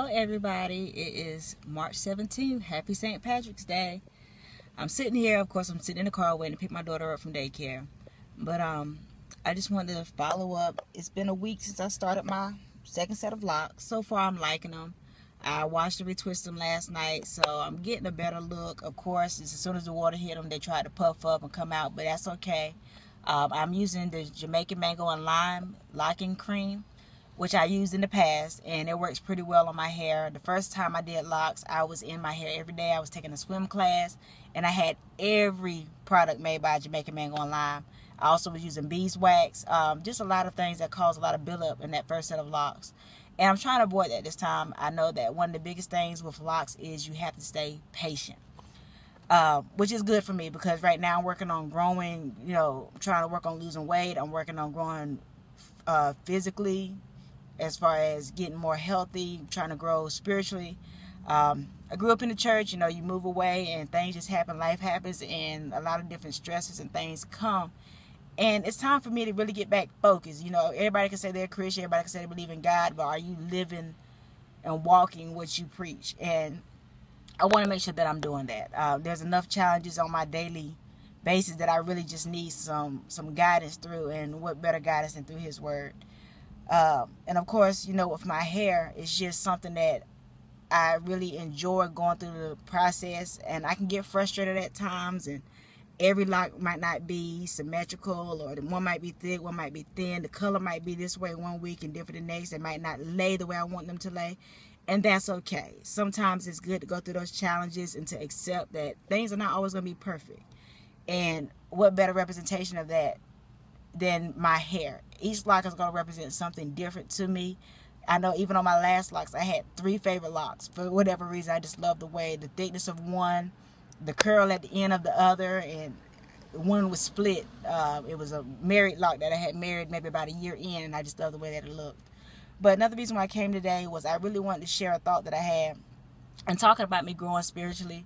Hello everybody, it is March 17th. Happy St. Patrick's Day. I'm sitting here, of course I'm sitting in the car waiting to pick my daughter up from daycare. But I just wanted to follow up. It's been a week since I started my second set of locks. So far I'm liking them. I washed and retwisted them last night, so I'm getting a better look. Of course, as soon as the water hit them, they tried to puff up and come out, but that's okay. I'm using the Jamaican Mango and Lime locking cream, which I used in the past, and it works pretty well on my hair. The first time I did locks, I was in my hair every day. I was taking a swim class, and I had every product made by Jamaican Mango and Lime. I also was using beeswax, just a lot of things that cause a lot of buildup in that first set of locks. And I'm trying to avoid that this time. I know that one of the biggest things with locks is you have to stay patient, which is good for me because right now I'm working on growing, trying to work on losing weight. I'm working on growing physically, as far as getting more healthy, trying to grow spiritually. I grew up in the church. You move away and things just happen, life happens, and a lot of different stresses and things come. And it's time for me to really get back focused. Everybody can say they're Christian, everybody can say they believe in God, but are you living and walking what you preach? And I want to make sure that I'm doing that. There's enough challenges on my daily basis that I really just need some guidance through, and what better guidance than through His Word. And of course, with my hair, it's just something that I really enjoy going through the process, and I can get frustrated at times, and every lock might not be symmetrical, or the one might be thick, one might be thin, the color might be this way one week and different the next. They might not lay the way I want them to lay, and that's okay. Sometimes it's good to go through those challenges and to accept that things are not always going to be perfect. And what better representation of that than my hair? Each lock is going to represent something different to me. I know even on my last locks, I had 3 favorite locks. For whatever reason, I just love the way, the thickness of one, the curl at the end of the other, and one was split. It was a married lock that I had married maybe about a year in, and I just love the way that it looked. But another reason why I came today was I really wanted to share a thought that I had, and talking about me growing spiritually.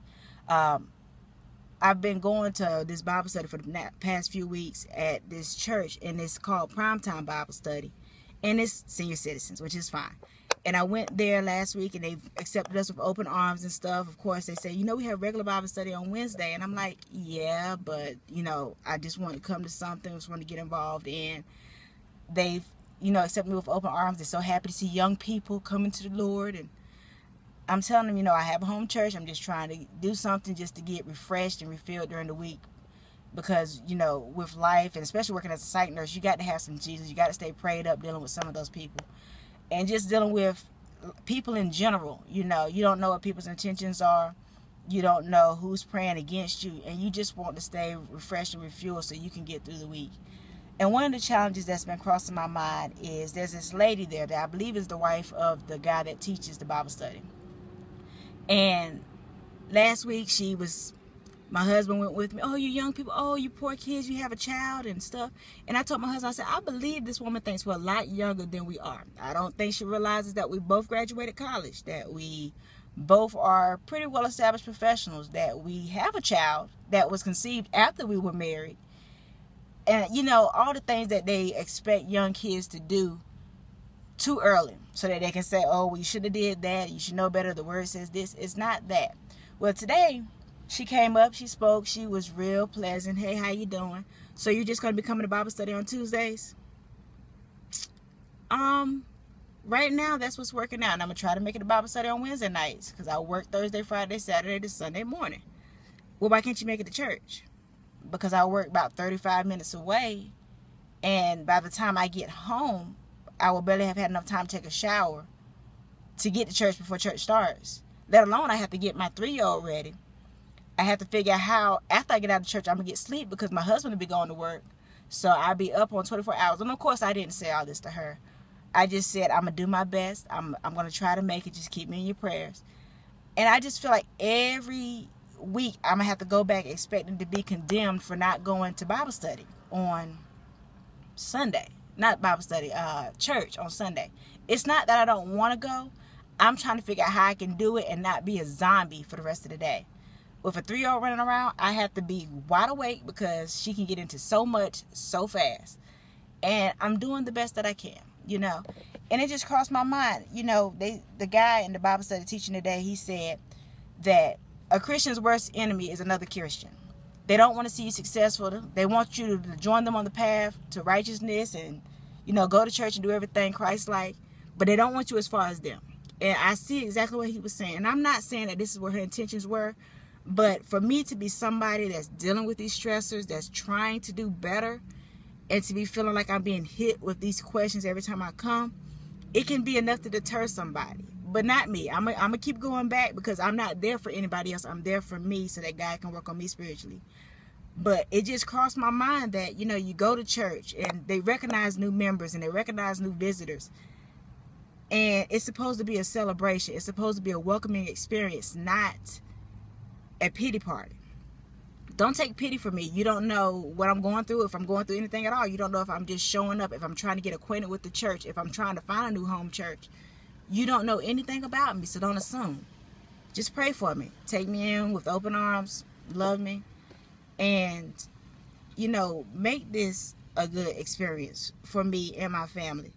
I've been going to this Bible study for the past few weeks at this church, and it's called Primetime Bible Study, and it's senior citizens, which is fine. And I went there last week, and they accepted us with open arms and stuff. Of course, they say, we have regular Bible study on Wednesday, and I'm like, yeah, but I just want to come to something, I just want to get involved in. They've accepted me with open arms. They're so happy to see young people coming to the Lord, and I'm telling them, I have a home church. I'm just trying to do something just to get refreshed and refilled during the week. Because, with life, and especially working as a psych nurse, you got to have some Jesus. You got to stay prayed up dealing with some of those people. And just dealing with people in general. You don't know what people's intentions are. You don't know who's praying against you. And you just want to stay refreshed and refueled so you can get through the week. And one of the challenges that's been crossing my mind is there's this lady there that I believe is the wife of the guy that teaches the Bible study. And last week my husband went with me. Oh, you young people, oh, you poor kids, you have a child and stuff. And I told my husband, I said, I believe this woman thinks we're a lot younger than we are. I don't think she realizes that we both graduated college, that we both are pretty well established professionals, that we have a child that was conceived after we were married. And, all the things that they expect young kids to do too early, so that they can say, oh, well, you should have did that, you should know better, the word says this. It's not that. Well, today she came up, she spoke, she was real pleasant. Hey, how you doing? So you're just going to be coming to Bible study on Tuesdays? Right now that's what's working out, and I'm going to try to make it a Bible study on Wednesday nights, because I work Thursday, Friday, Saturday to Sunday morning. Well, why can't you make it to church? Because I work about 35 minutes away, and by the time I get home, I will barely have had enough time to take a shower to get to church before church starts. Let alone I have to get my 3-year-old ready. I have to figure out how, after I get out of church, I'm going to get sleep because my husband will be going to work. So I'll be up on 24 hours. And of course, I didn't say all this to her. I just said, I'm going to do my best. I'm going to try to make it. Just keep me in your prayers. And I just feel like every week I'm going to have to go back expecting to be condemned for not going to Bible study on Sunday. Not Bible study, church on Sunday. It's not that I don't want to go. I'm trying to figure out how I can do it and not be a zombie for the rest of the day. With a 3-year-old running around, I have to be wide awake because she can get into so much so fast. And I'm doing the best that I can. you know. And it just crossed my mind. You know, the guy in the Bible study teaching today, he said that a Christian's worst enemy is another Christian. They don't want to see you successful. They want you to join them on the path to righteousness and, you know, go to church and do everything Christ-like. But they don't want you as far as them. And I see exactly what he was saying. And I'm not saying that this is what her intentions were. But for me to be somebody that's dealing with these stressors, that's trying to do better, and to be feeling like I'm being hit with these questions every time I come, it can be enough to deter somebody. But not me. I'm going to keep going back because I'm not there for anybody else. I'm there for me so that God can work on me spiritually. But it just crossed my mind that, you know, you go to church and they recognize new members and they recognize new visitors. And it's supposed to be a celebration. It's supposed to be a welcoming experience, not a pity party. Don't take pity for me. You don't know what I'm going through, if I'm going through anything at all. You don't know if I'm just showing up, if I'm trying to get acquainted with the church, if I'm trying to find a new home church. You don't know anything about me, so don't assume. Just pray for me. Take me in with open arms. Love me. And, you know, make this a good experience for me and my family.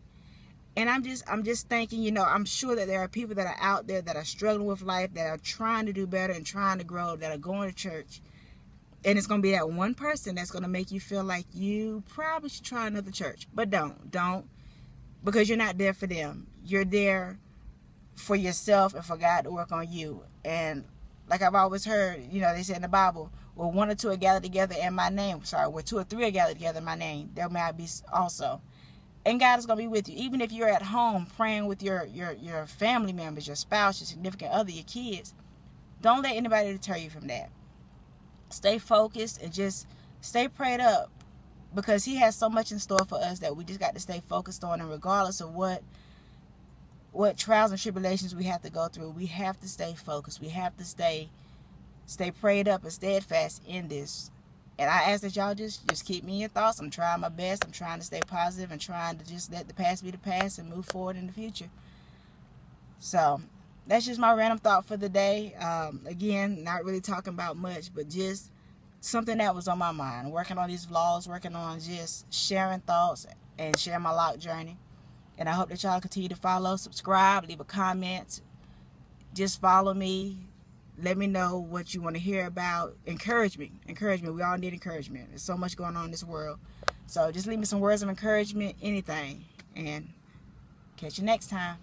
And I'm just thinking, you know, I'm sure that there are people that are out there that are struggling with life, that are trying to do better and trying to grow, that are going to church. And it's going to be that one person that's going to make you feel like you probably should try another church. But don't. Because you're not there for them. You're there for yourself and for God to work on you. And like I've always heard, you know, they say in the Bible, well, 1 or 2 are gathered together in my name. Sorry, where 2 or 3 are gathered together in my name, there may I be also. And God is going to be with you. Even if you're at home praying with your family members, your spouse, your significant other, your kids, don't let anybody deter you from that. Stay focused and just stay prayed up, because he has so much in store for us that we just got to stay focused on. And regardless of what trials and tribulations we have to go through, we have to stay focused. We have to stay prayed up and steadfast in this. And I ask that y'all just keep me in your thoughts. I'm trying my best. I'm trying to stay positive and trying to just let the past be the past and move forward in the future. So that's just my random thought for the day. Again, not really talking about much, but just something that was on my mind. Working on these vlogs, working on just sharing thoughts and sharing my lock journey. And I hope that y'all continue to follow, subscribe, leave a comment. Just follow me. Let me know what you want to hear about. Encourage me. We all need encouragement. There's so much going on in this world. So just leave me some words of encouragement, anything. And catch you next time.